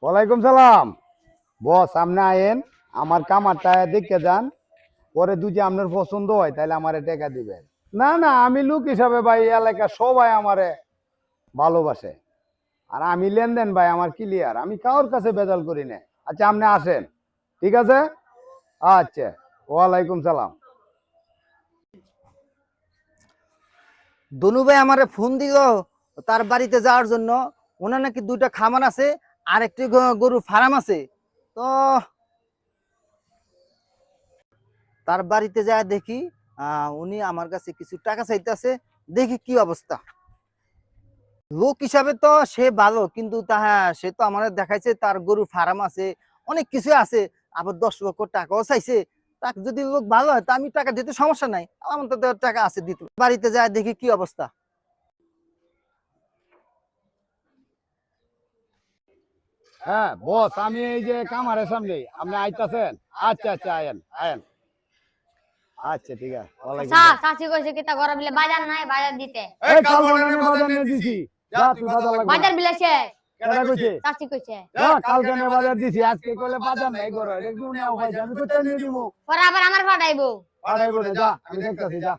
ওয়ালাইকুম সালাম। বস সামনে আয়েন, আমার কামারটা দেখে যান, পরে যদি আপনার পছন্দ হয় তাহলে আমারে টাকা দিবেন। না না, আমি লোক হিসাবে ভাই এলাকা সবাই আমারে ভালোবাসে, আর আমি লেনদেন ভাই আমার ক্লিয়ার, আমি কারোর কাছে বেজাল করি না। আচ্ছা আপনি আসেন, ঠিক আছে? আচ্ছা, ওয়ালাইকুম সালাম। দনু ভাই আমারে ফোন দিল তার বাড়িতে যাওয়ার জন্য। ওনার নাকি 2টা খামার আছে আর একটি গরু ফার্ম আছে। তো তার বাড়িতে যায় দেখি উনি আমার কাছে কিছু টাকা চাইতেছে। দেখি কি অবস্থা। লোক হিসাবে তো সে ভালো, কিন্তু সে তো আমাদের দেখাইছে তার গরু ফার্ম আছে, অনেক কিছু আছে, আবার 10 লক্ষ টাকাও চাইছে। তাকে যদি লোক ভালো হয় তা আমি টাকা দিতে সমস্যা নাই, আমার তো টাকা আছে দিতে। বাড়িতে যায় দেখি কি অবস্থা। হ্যাঁ বস, আমি এই যে কামারের সামনে, আপনি আইতাছেন? আচ্ছা আচ্ছা, আয়েন আয়েন। আচ্ছা ঠিক আছে, ওয়ালাইকুম সালাম। চাচি কইছে কি তা ঘর বিলে বাজার নাই, বাজার দিতে। এই কাল বানানে বাজার নিয়ে দিছি, যা তুই বাজার লাগবে। বাজার বিলে শেষ, কেডা কইছে? চাচি কইছে। যা কালকে নে বাজার দিছি, আজকে কইলে বাজার নাই ঘরে, একটু নাও ভাই, আমি কইতে নিয়ে দিমু। পরে আবার আমার ফাটাইবো। পাড়াইবো রে, যা আমি দেখতাছি, যা।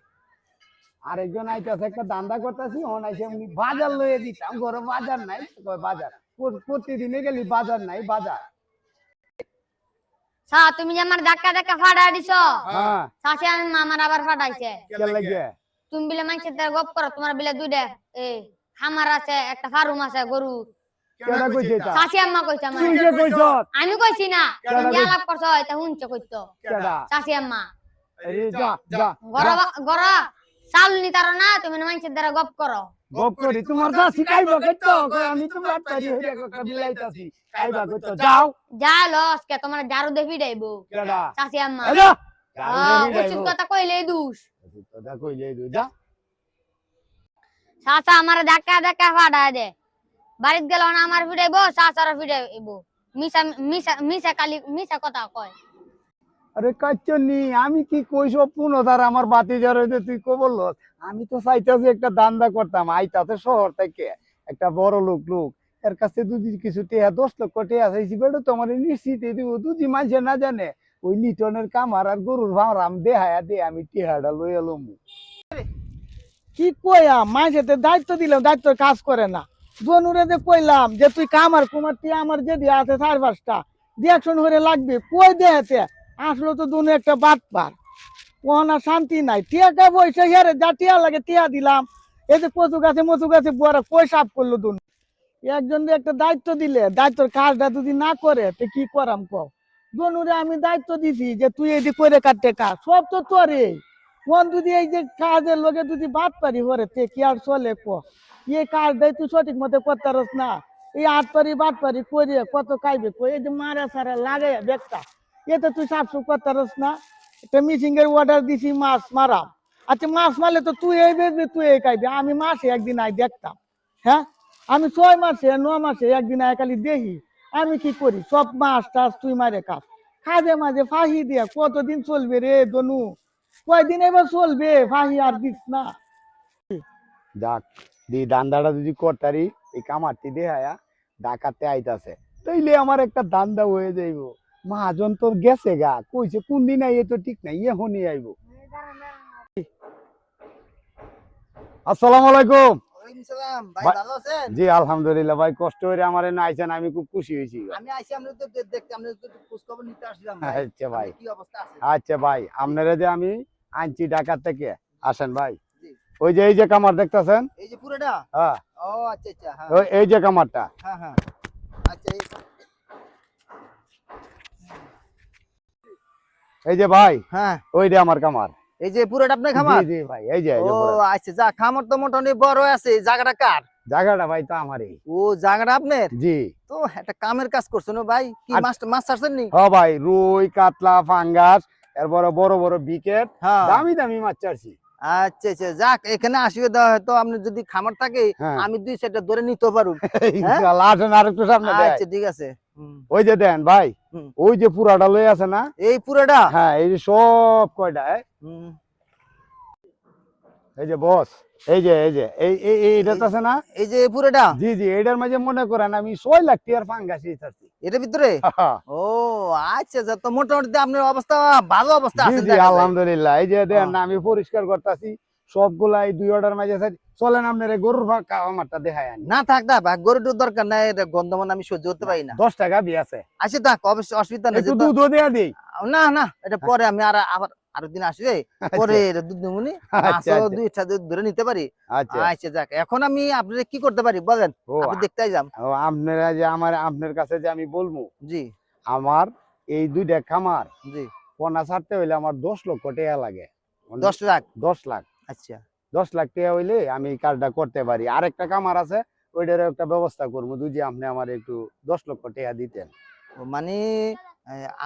আরেকজন আইতাছে, একটা দান্দা করতেছি, ওন আইছে উনি বাজার লইয়ে দিতাম, ঘরে বাজার নাই, কয় বাজার প্রতিদিনে গেলি বাজার নাই, বাজার। তুমি যে আমার ধাক্কা ধাক্কা ফাটাই দিছো, হ্যাঁ চাচি আমি আমার আবার ফাটাইছে। কে লাগে? তুমি বিলে মাইছে তার গপ করো, তোমার বিলে 2টা খামার আছে, একটা ফার্ম আছে গরু। কেডা কইছে এটা? চাচি আম্মা কইছে আমার। তুই যে কইছ? আমি কইছি না, কেডা তুমি যে কইছে? আলাপ করছো এটা হুনছো কইতো কেডা? চাচি আম্মা। এই যা যা গড় গড় চাউল নি তার না, তুমি মাইছে দ্বারা গপ করো। গপ করি, তোমার যা শিখাইবো কইতো, কই আমি তোমার তারি হইরা কথা বিলাইতাছি, খাইবা কইতো, যাও। যা লস কে তোমার জারু দে ফিডাইবো কেডা? চাচি আম্মা। আরে উচিত কথা কইলেই দোষ। কথা কইলে দুই, যা। চাচা আমার ধাক্কা ধাক্কা ফাটায় দে, বাড়িত গেল না আমার ফিডাইবো, চাচার ফিডাইবো। মিছা মিছা মিছা কালি মিছা কথা কয়। আরে কাচ্চনি, আমি কি কইছো পুনদার আমার বাতি জ্বর হইতে তুই কো বললো? আমি তো চাইতাছি একটা দান্দা করতাম, আইতাছে শহর থেকে একটা বড় লোক, এর কাছে যদি কিছু টেয়া 10 লক্ষ টেয়া চাইছি, বেটা তো আমার নিশ্চিত দিব, যদি মানুষে না জানে ওই লিটনের কামার আর গরুর ভাড়াম দেহায়া দে, আমি টেহাটা লই এলাম। কি কইয়া মাঝেতে দায়িত্ব দিলাম, দায়িত্ব কাজ করে না। জনুরে যে কইলাম যে তুই কামার কুমার তুই আমার যে দিয়ে আছে 4-5টা ডিয়াকশন হয়ে লাগবে, কই দেয়াতে আসলো তো দুনো একটা বাদ পার। ওনা শান্তি নাই, টিয়া বইসে হেরে যা টিয়া লাগে টিয়া দিলাম। এই যে কচু গাছে বড় কই সাফ করলো দুন। একজন একটা দায়িত্ব দিলে দায়িত্বর কাজটা যদি না করে তো কি করাম কও? জনুরে আমি দায়িত্ব দিছি যে তুই এদি করে কাটতে কাজ, সব তো তোরে। কোন যদি এই যে কাজের লোকে যদি বাদ পারি হরে তে কি আর চলে ক? এই কাজ দেয় তুই সঠিক মতো করতে পারস না, এই 8 পারি বাদ পারি করে কত কাইবে কই? এই যে মারা সারা লাগে বেকটা, এতে তুই সাফসুফ করতে পারস না। একটা মিসিং এর অর্ডার দিছি মাছ মারাম। আচ্ছা মাছ মারলে তো তুই এই বেচবি, তুই এই খাইবি, আমি মাসে একদিন আই দেখতাম। হ্যাঁ, আমি 6 মাসে 9 মাসে একদিন আয় খালি দেখি। আমি কি করি? সব মাছ টাছ তুই মারে কাজ, কাজে মাঝে ফাঁসি দিয়া কতদিন চলবে রে দনু? কয়দিন এবার চলবে? ফাঁসি আর দিস না। যাক, দি দান্দাটা যদি করতারি, এই কামারটি দেহায়া ডাকাতে আইতাছে, তাইলে আমার একটা দান্দা হয়ে যাইব। মহাজন তোর গেছে গা, কইছে কোন দিন আইয়ে তো ঠিক নাই, এখনই আইব। আসসালামু আলাইকুম। ওয়ালাইকুম সালাম ভাই, ভাই- ভালো আছেন? জি আলহামদুলিল্লাহ ভাই, কষ্ট করে আমারে না আইছেন, আমি খুব খুশি হয়েছি। আমি আইছি আমরা তো দেখতে, আমরা তো খোঁজ খবর নিতে আসলাম ভাই। আচ্ছা ভাই, কি অবস্থা আছে? আচ্ছা ভাই, আপনারা যে আমি আনছি ঢাকার থেকে, আসেন ভাই। জি। ওই যে এই যে কামার দেখতেছেন, এই যে পুরোটা? হ্যাঁ ও আচ্ছা আচ্ছা, হ্যাঁ এই যে কামারটা, হ্যাঁ হ্যাঁ। আচ্ছা এই যে ভাই, হ্যাঁ, ওই যে আমার কামার। এই যে পুরোটা আপনার খামার? জি জি ভাই, এই যে ও আচ্ছা, যা খামার তো মোটামুটি বড় আছে। জায়গাটা কার? জায়গাটা ভাই তো আমারই। ও জায়গাটা আপনার? জি। তো একটা কামের কাজ করছেন ভাই। কি মাছ মাছ ছাড়ছেন নি? হ্যাঁ ভাই, রুই কাতলা ফাঙ্গাস, এরপরে বড় বড় বিকেট, হ্যাঁ। দামি দামি মাছ চাচ্ছি। আচ্ছা আচ্ছা, যাক এখানে আসবে দেওয়া হয়তো আপনি যদি খামার থাকে হ্যাঁ। আমি 2-4টা ধরে নিতে পারবো। ইনশাআল্লাহ, আসেন আর একটু সামনে দেয়। আচ্ছা ঠিক আছে। ওই যে দেন ভাই, হুম। ওই যে পুরাটা লই আছে না? এই পুরোটা? হ্যাঁ, এই যে সব কয়টা, হুম। এই যে বস, এইটা তো আছে না? এই যে পুরোটা জি জি, এটার মাঝে মনে করেন আমি 6 লাখ টাকার ফাঙ্গাস চাচ্ছি। এটার ভিতরে? ও আচ্ছা আচ্ছা, তো মোটামুটি আপনার অবস্থা ভালো অবস্থা জি আছে জি, দেখা যায়। আলহামদুলিল্লাহ। এই যে দেন ও। না, আমি পরিষ্কার করতেছি সবগুলাই 2 অর্ডার মাঝে আছে। চলেন আপনার এই গরুর খামারটা দেখাই আনি। না থাক না ভাই, গরুটার দরকার নাই, এটা গন্ধ মানে আমি সহ্য করতে পারি না। 10 টাকা বি আছে, আচ্ছা থাক, অবশ্যই অসুবিধা নেই। একটু দুধও দেয়া দিই। না না, এটা পরে আমি আবার আরো দিন আসবে, পরে এটা দুধ নেবনি, আচ্ছা মাছও আচ্ছা 2টা দুধ ধরে নিতে পারি। আচ্ছা। আচ্ছা যাক, এখন আমি আপনাদের কি করতে পারি বলেন, ও আপনি দেখতে যাম। ও, আপনারা যে আপনার কাছে যে আমি বলবো, জি আমার এই 2টা খামার জি। পোনা ছাড়তে হইলে আমার 10 লক্ষ টাকা লাগে। 10 লাখ? 10 লাখ, আচ্ছা 10 লাখ টাকা হইলে আমি এই কাজটা করতে পারি। আরেকটা কামার আছে, ওইটার একটা ব্যবস্থা করবো যদি আপনি আমার একটু 10 লক্ষ টাকা দিতেন। ও মানে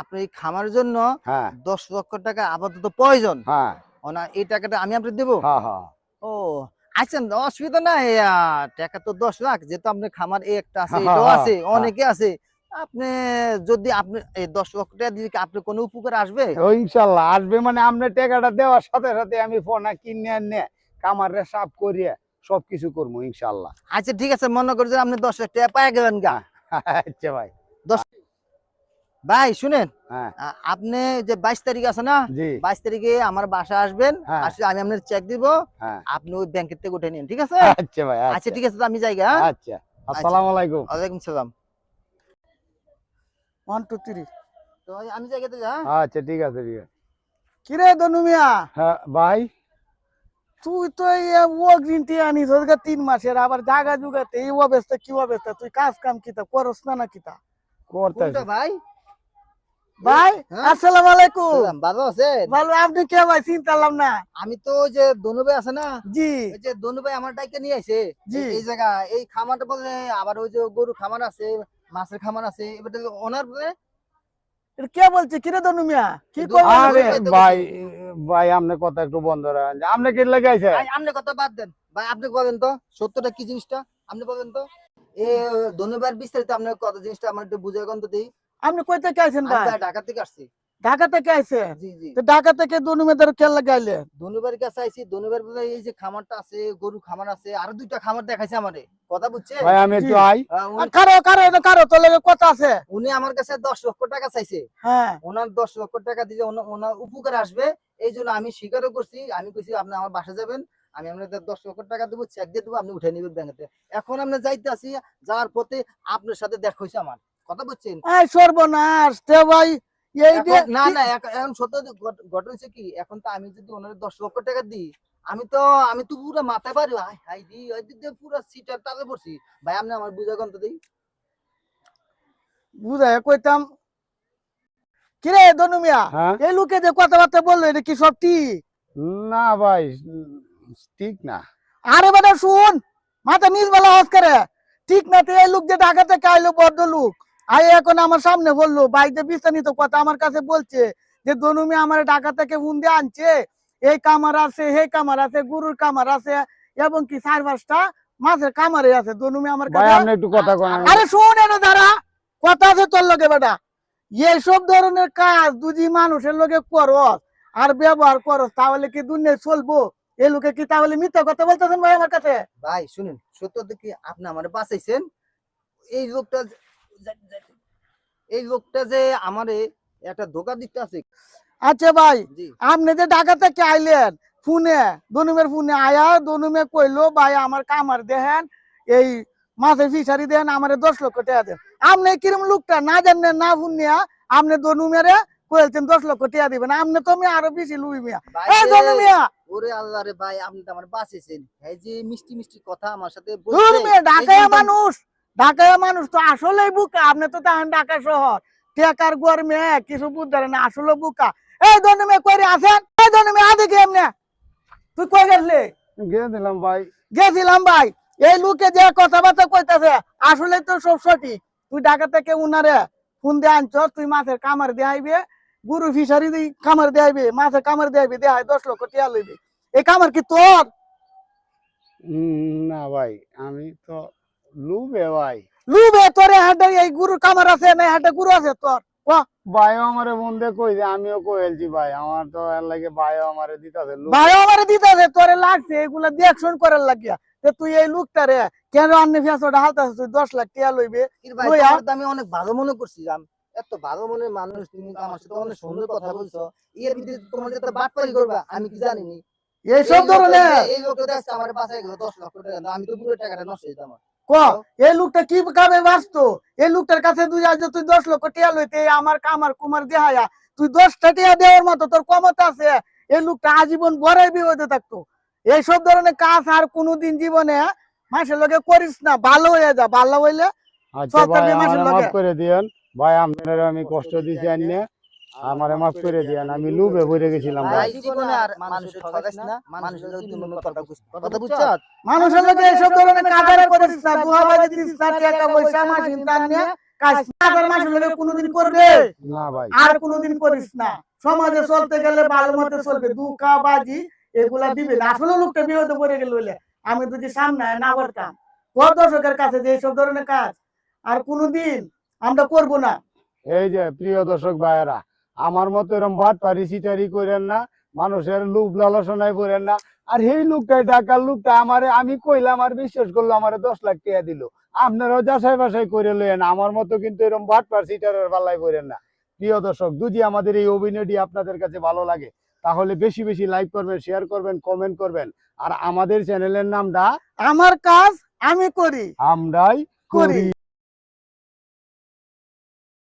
আপনি এই খামারের জন্য হ্যাঁ 10 লক্ষ টাকা আপাতত প্রয়োজন, হ্যাঁ না এই টাকাটা আমি আপনাকে দেবো? হ্যাঁ হ্যাঁ। ও আচ্ছা, অসুবিধা নাই। টাকা তো 10 লাখ, যেহেতু আপনার খামার এই একটা আছে, হ্যাঁ, এটাও হ্যাঁ, আছে, হ্যাঁ। অনেকে আছে। আপনি যদি আপনি এই 10 লক্ষ টাকা দিলে কি আপনার কোনো উপকার আসবে? ও ইনশাল্লাহ আসবে, মানে আপনার টাকাটা দেওয়ার সাথে সাথে আমি পোনা কিনে আনে কামারে সাফ করিয়ে সবকিছু করবো ইনশাল্লাহ। আচ্ছা ঠিক আছে, মনে করেন যে আপনি 10 লাখ টাকা পাই গেলেন গা। আচ্ছা ভাই। ভাই শুনেন, হ্যাঁ আপনি যে 22 তারিখ আছে না, জি 22 তারিখে আমার বাসা আসবেন, হ্যাঁ আসলে আমি আপনার চেক দিব, হ্যাঁ। আপনি ওই ব্যাংকের থেকে উঠে নিন, ঠিক আছে? আচ্ছা ভাই, আচ্ছা আচ্ছা ঠিক আছে, তো আমি যাই গা, হ্যাঁ? আচ্ছা। আসসালামু আলাইকুম। ওয়ালাইকুম সালাম। 1 2 3। তো আমি যাই গেতে, হ্যাঁ? আচ্ছা ঠিক আছে ঠিক আছে। কিরে দনু মিয়া, হ্যাঁ ভাই। তুই তো ও গ্রিন টি আনিস ওদিকে 3 মাসের, আবার জাগা জুগাতে এই অবস্থা কি অবস্থা, তুই কাজ কাম কিতা করস না কিতা? করতেছি। কোনটা ভাই? ভাই হ্যাঁ? আসসালামু আলাইকুম। সালাম, ভালো আছেন? ভালো, আপনি কে ভাই? চিনতাম না। আমি তো ওই যে দনু ভাই আছে না, জি ওই যে দনু ভাই আমার ডাইকে নিয়ে আইছে জি। এই জায়গা, এই খামারটা বলে, আবার ওই যে গরু খামার আছে, মাছের খামার আছে, এবার ওনার বলে। এটা কে বলছে? কিরে দনু মিয়া, কি দু- কই? আরে ভাই তো ভাই, বলছি। ভাই আপনার কথা একটু বন্ধ রাখেন। আপনি কি লাগাইছে? আপনি কথা বাদ দেন ভাই, আপনি বলেন তো সত্যটা কি জিনিসটা, আপনি বলেন তো। এ দনু ভাইয়ের বিস্তারিত আপনার কত জিনিসটা আমার একটু বুঝে কোন তো দেই। আপনি কই থেকে আইছেন আমি ভাই? ভাই ঢাকা থেকে আসছি। ঢাকা থেকে আইছেন? জি জি। তো ঢাকা থেকে দনু মেয়েদের কে লাগাইলেন? ধনুবের কাছে আইছি, ধনুবের বলে এই যে খামারটা আছে, গরু খামার আছে, আরো 2টা খামার দেখাইছে আমারে, কথা বুঝছে? ভাই আমি একটু জি। আই। কারো কারো এটা কারো তোর লাগে কথা আছে। উনি আমার কাছে 10 লক্ষ টাকা চাইছে, হ্যাঁ ওনার 10 লক্ষ টাকা দিলে ওনার উপকার আসবে, এই জন্য আমি স্বীকারও করছি। আমি কইছি আপনি আমার বাসা যাবেন, আমি আপনাদের 10 লক্ষ টাকা দেবো, চেক দিয়ে দেবো, আপনি উঠে নিবেন ব্যাংকে। এখন আমরা যাইতে আসি, যাওয়ার পথে আপনার সাথে দেখা হইছে আমার, কথা বুঝছেন? এই সর্বনাশ তে ভাই, এই যে না না, এখন সত্য ঘটনা হচ্ছে কি, এখন তো আমি যদি ওনার 10 লক্ষ টাকা দিই, আমি তো পুরো মাথায় পারি, হাই হাই দি ওই দিক দিয়ে পুরো সিটার তালে পড়ছি। ভাই আপনি আমার বুঝা কোন তো দেই। বুঝাই কইতাম। কিরে দনু মিয়া, হ্যাঁ এই লোকে যে কথাবার্তা বললো এটা কি সব ঠিক? না ভাই, ঠিক না। আরে বেটা শুন, মাথা নিজ বেলা হস করে। ঠিক না তো, এই লোক যে ঢাকা থেকে আইলো বদ্ধ লোক, আই এখন আমার সামনে বললো, ভাই যে বিস্তারিত কথা আমার কাছে বলছে যে দনু মিয়া আমার ঢাকা থেকে ফোন দিয়ে আনছে, এই কামার আছে, সেই কামার আছে, গরুর কামার আছে, এবং কি 4-5টা মাছের কামারে আছে দনু মিয়া আমার ভাই কাছে। আপনি একটু কথা কোন। আরে শুন এটা দাঁড়া, কথা আছে তোর লগে বেটা। এইসব ধরনের কাজ দুজি মানুষের লগে করস আর ব্যবহার করস, তাহলে কি দুনিয়ায় চলবো? এই লোকে কি তাহলে মিথ্যা কথা বলতেছেন ভাই আমার কাছে? ভাই শুনেন, সত্য দেখি আপনি আমারে বাঁচাইছেন। এই লোকটা এই লোকটা যে আমারে একটা ধোকা দিতে আছে। আচ্ছা ভাই, জি আপনি যে ঢাকা থেকে আইলেন ফোনে, দনুমের ফোনে আয়া দনুমে কইলো ভাই আমার কামার দেখেন, এই মাছের ফিশারি দেন, আমার 10 লক্ষ টাকা দেন। আপনি কিরম লোকটা না জানেন না শুনিয়া আপনি দনুমেরে কইছেন 10 লক্ষ টাকা দিবেন? আপনি তো আমি আরো বেশি লুই মিয়া। ভাই এই রে, দনু মিয়া, ওরে আল্লাহ রে ভাই, আপনি তো আমার বাঁচাইছেন। এই যে মিষ্টি মিষ্টি কথা আমার সাথে দূর বলছে, মিয়া, এই ঢাকায় জন্য মানুষ, ঢাকায় মানুষ তো আসলেই বুকা। আপনি তো তাহেন ঢাকা শহর, টেকার গরমে কিছু বুঝতে না, আসলে বুকা। এই দনুমে কইরে আছেন? এই দনুমে আদে কি এমনে? তুই কই গেছলি? গিয়ে দিলাম ভাই। গেছিলাম ভাই। এই লোকে যে কথাবার্তা কইতাছে আসলে তো সব সঠিক। তুই ঢাকা থেকে উনারে ফোন দিয়ে আনছ, তুই মাছের কামার দেখাইবে, গরু ফিশারি কামার দেখাইবে, মাছের কামার দেখাইবে, দেখাই 10 লক্ষ টাকা লইবে। এই কামার কি তোর? না ভাই, আমি তো লুবে ভাই। লুবে তোরে হাটে এই গরুর কামার আছে না, হাটে গরু আছে তোর? ভাইও আমারে বন্ধে কই যে আমিও কইলছি ভাই আমার তো এর লাগে ভাইও আমারে দিতাছে লোক। ভাই আমারে দিতেছে তোরে লাগছে এগুলা দেখশন করার লাগিয়া যে তুই এই লোকটারে কেন আন্নে ফেসোটা হালতাছিস তুই 10 লাখ টাকা লইবে ভাই লইয়া? তোমার তো আমি অনেক ভালো মনে করছিলাম, এত ভালো মনের মানুষ তুমি আমার সাথে অনেক সুন্দর কথা বলছো, এর ভিতরে তোমার যে বাটপারি করবা আমি কি জানিনি। এইসব ধরনের এই লোকটা দেখছে আমার বাসায় গেল 10 লক্ষ টাকা, আমি তো পুরো টাকাটা নষ্ট হইতাম আমার। ক এই লোকটা কি কামে বাঁচতো? এই লোকটার কাছে তুই আজ তুই 10 লক্ষ টাকা লইতে আমার কামার কুমার দেহায়া তুই 10টা টাকা দেওয়ার মতো তোর ক্ষমতা আছে? এই লোকটা আজীবন বড়াই বিপদে থাকতো। এইসব ধরনের কাজ আর কোনোদিন জীবনে মাসের লগে করিস না, ভালো হয়ে যা, ভালো হইলে আচ্ছা সব ভাই থাকবে আমারে মাসের মাফ লগে। করে দিয়েন ভাই, আপনার আমি কষ্ট দিছি আইনে, আমারে মাফ করে দিয়েন, আমি লোভে পড়ে গেছিলাম ভাই। ভাই জীবনে আর মানুষের ঠগাইস না, মানুষের তুই মনে কথা বুঝছো? মানুষের লগে এইসব ধরনের কাজ করিস না, দুহাবাজি দিস না, টাকা পয়সা মাসিন তার নিয়ে কাজ কাজের মানুষের লগে কোনোদিন করবে না ভাই আর কোনোদিন করিস না। সমাজে চলতে গেলে ভালো মতে চলবে, দুঃখাবাজি এগুলা দিবে না। আসলে লোকটা বিপদে পড়ে গেল বলে আমি যদি সামনে না করতাম, কত দর্শকের কাছে যে এইসব ধরনের কাজ আর কোনোদিন আমরা করব না। এই যে প্রিয় দর্শক ভাইয়েরা, আমার মতো এরকম বাট পারি সিটারি করেন না, মানুষের লোভ লালসনায় পড়েন না। আর এই লোকটাই টাকার লোকটা আমারে আমি কইলাম আর বিশ্বাস করলো আমারে 10 লাখ টাকা দিল। আপনারাও যাচাই বাছাই করে লইেন, আমার মতো কিন্তু এরকম বাট পার সিটারের পাল্লায় পড়েন না। প্রিয় দর্শক, যদি আমাদের এই অভিনয়টি আপনাদের কাছে ভালো লাগে তাহলে বেশি বেশি লাইক করবেন, শেয়ার করবেন, কমেন্ট করবেন। আর আমাদের চ্যানেলের নামটা আমার কাজ আমি করি, আমরাই করি। করি।